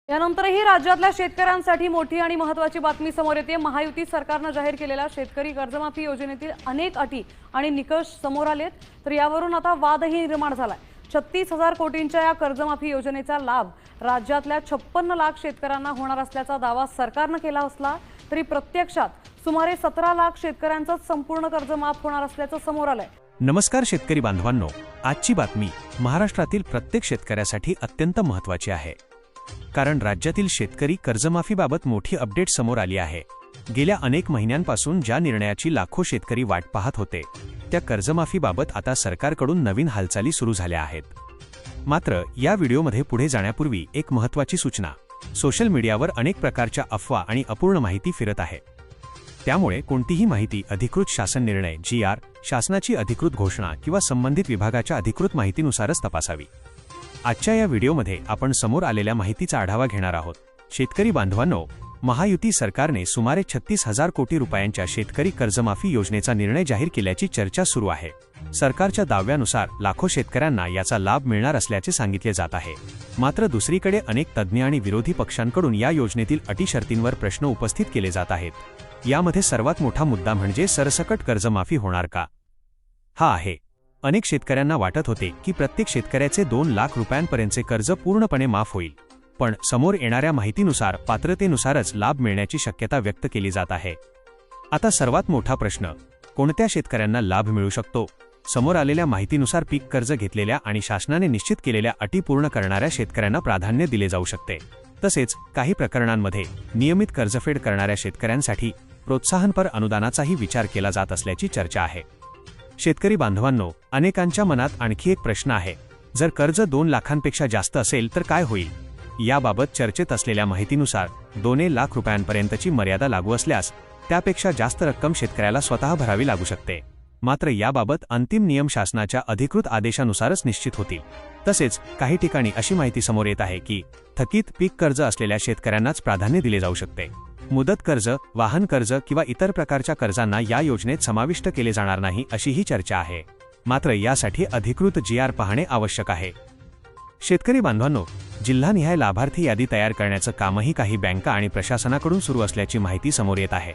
यानंतरही राज्यातल्या शेतकऱ्यांसाठी मोठी आणि महत्त्वाची बातमी समोर येते। महायुती सरकारने जाहीर केलेल्या शेतकरी कर्जमाफी योजनेतील अनेक अटी आणि निकष समोर आलेत, तर यावरून आता वादही निर्माण झालाय। 36,000 कोटींच्या या कर्जमाफी योजनेचा लाभ राज्यातल्या 56 लाख शेतकऱ्यांना होणार असल्याचा दावा सरकारने केला असला तरी प्रत्यक्षात सुमारे 17 लाख शेतकऱ्यांचंच संपूर्ण कर्ज माफ होणार असल्याचं समोर आलंय। नमस्कार शेतकरी बांधवांनो, आजची बातमी महाराष्ट्रातील प्रत्येक शेतकऱ्यासाठी अत्यंत महत्त्वाची आहे। कारण राज्यातील शेतकरी कर्जमाफीबाबत मोठी अपडेट समोर आली आहे। गेल्या अनेक महिन्यांपासून ज्या निर्णयाची लाखो शेतकरी वाट पाहत होते, त्या कर्जमाफीबाबत आता सरकारकडून नवीन हालचाली सुरू झाल्या आहेत। मात्र या व्हिडिओमध्ये पुढे जाण्यापूर्वी एक महत्त्वाची सूचना। सोशल मीडियावर अनेक प्रकारच्या अफवा आणि अपूर्ण माहिती फिरत आहे। त्यामुळे कोणतीही माहिती अधिकृत शासन निर्णय, GR, शासनाची अधिकृत घोषणा किंवा संबंधित विभागाच्या अधिकृत माहितीनुसारच तपासावी। आजच्या या व्हिडिओमध्ये आपण समोर आलेल्या माहितीचा आढावा घेणार आहोत। शेतकरी बांधवांनो, महायुती सरकारने सुमारे 36,000 कोटी रुपयांच्या शेतकरी कर्जमाफी योजनेचा निर्णय जाहीर केल्याची चर्चा सुरू आहे। सरकारच्या दाव्यानुसार लाखो शेतकऱ्यांना याचा लाभ मिळणार असल्याचे सांगितले जात आहे। मात्र दुसरीकडे अनेक तज्ज्ञ आणि विरोधी पक्षांकडून या योजनेतील अटी शर्तींवर प्रश्न उपस्थित केले जात आहेत। यामध्ये सर्वात मोठा मुद्दा म्हणजे सरसकट कर्जमाफी होणार का, हा आहे। अनेक शेतकऱ्यांना वाटत होते की प्रत्येक शेतकऱ्याचे 2 लाख रुपयांपर्यंतचे कर्ज पूर्णपणे माफ होईल, पण समोर येणाऱ्या माहितीनुसार पात्रतेनुसारच लाभ मिळण्याची शक्यता व्यक्त केली जात आहे। आता सर्वात मोठा प्रश्न, कोणत्या शेतकऱ्यांना लाभ मिळू शकतो? समोर आलेल्या माहितीनुसार पीक कर्ज घेतलेल्या आणि शासनाने निश्चित केलेल्या अटी पूर्ण करणाऱ्या शेतकऱ्यांना प्राधान्य दिले जाऊ शकते। तसेच काही प्रकरणांमध्ये नियमित कर्जफेड करणाऱ्या शेतकऱ्यांसाठी प्रोत्साहनपर अनुदानाचाही विचार केला जात असल्याची चर्चा आहे। शेतकरी बांधवांनो, अनेकांच्या मनात आणखी एक प्रश्न आहे, जर कर्ज 2 लाखांपेक्षा जास्त असेल तर काय होईल? याबाबत चर्चेत असलेल्या माहितीनुसार 2 लाख रुपयांपर्यंतची मर्यादा लागू असल्यास त्यापेक्षा जास्त रक्कम शेतकऱ्याला स्वतः भरावी लागू शकते। मात्र याबाबत अंतिम नियम शासनाच्या अधिकृत आदेशानुसारच निश्चित होतील। तसेच काही ठिकाणी अशी माहिती समोर येत आहे की थकीत पीक कर्ज असलेल्या शेतकऱ्यांनाच प्राधान्य दिले जाऊ शकते। मुदत कर्ज, वाहन कर्ज किंवा इतर प्रकारच्या कर्जांना या योजनेत समाविष्ट केले जाणार नाही, अशीही चर्चा आहे। मात्र यासाठी अधिकृत GR पाहणे आवश्यक आहे। शेतकरी बांधवांनो, जिल्हानिहाय लाभार्थी यादी तयार करण्याचं कामही काही बँका आणि प्रशासनाकडून सुरू असल्याची माहिती समोर येत आहे।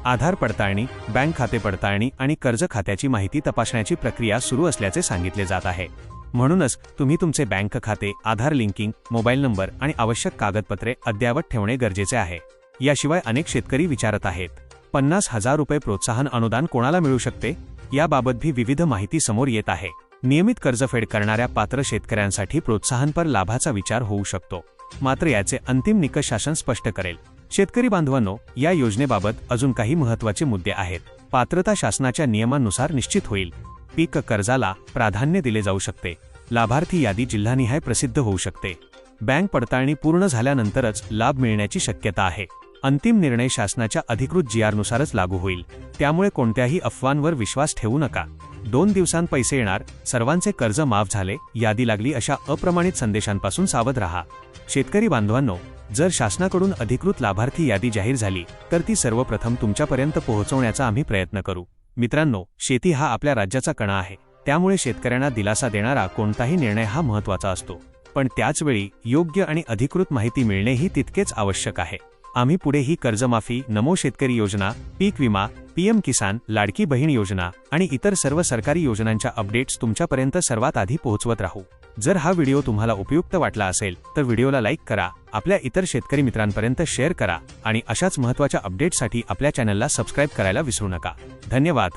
आधार पडताळणी, बँक खाते पडताळणी आणि कर्ज खात्याची माहिती तपासण्याची प्रक्रिया सुरू असल्याचे सांगितले जात आहे। म्हणूनच तुम्ही तुमचे बँक खाते, आधार लिंकिंग, मोबाईल नंबर आणि आवश्यक कागदपत्रे अद्ययावत ठेवणे गरजेचे आहे। याशिवाय अनेक शेतकरी विचारत आहेत, 50,000 रुपये प्रोत्साहन अनुदान कोणाला मिळू शकते? याबाबतही विविध माहिती समोर येत आहे। नियमित कर्जफेड करणाऱ्या पात्र शेतकऱ्यांसाठी प्रोत्साहनपर लाभाचा विचार होऊ शकतो। मात्र याचे अंतिम निकष शासन स्पष्ट करेल। शेतकरी बांधवांनो, या योजनेबाबत अजून काही महत्त्वाचे मुद्दे आहेत। पात्रता शासनाच्या नियमांनुसार निश्चित होईल। पीक कर्जाला प्राधान्य दिले जाऊ शकते। लाभार्थी यादी जिल्हानिहाय प्रसिद्ध होऊ शकते। बँक पडताळणी पूर्ण झाल्यानंतरच लाभ मिळण्याची शक्यता आहे। अंतिम निर्णय शासनाच्या अधिकृत GR नुसारच लागू होईल। त्यामुळे कोणत्याही अफवांवर विश्वास ठेवू नका। 2 दिवसांत पैसे येणार, सर्वांचे कर्ज माफ झाले, यादी लागली अशा अप्रमाणित संदेशांपासून सावध राहा। शेतकरी बांधवांनो, जर शासनाकडून अधिकृत लाभार्थी यादी जाहीर झाली तर ती सर्वप्रथम तुमच्यापर्यंत पोहोचवण्याचा आम्ही प्रयत्न करू। मित्रांनो, शेती हा आपल्या राज्याचा कणा आहे। त्यामुळे शेतकऱ्यांना दिलासा देणारा कोणताही निर्णय हा महत्त्वाचा असतो, पण त्याचवेळी योग्य आणि अधिकृत माहिती मिळणेही तितकेच आवश्यक आहे। आम्ही पुढे ही कर्जमाफी, नमो शेतकरी योजना, पीक विमा, PM किसान, लाडकी बहीण योजना आणि इतर सर्व सरकारी योजनांच्या अपडेट्स तुमच्यापर्यंत सर्वात आधी पोहोचवत राहू। जर हा व्हिडिओ तुम्हाला उपयुक्त वाटला असेल तर व्हिडिओला लाईक करा, आपल्या इतर शेतकरी मित्रांपर्यंत शेअर करा आणि अशाच महत्त्वाच्या अपडेट्ससाठी आपल्या चॅनलला सबस्क्राईब करायला विसरू नका। धन्यवाद।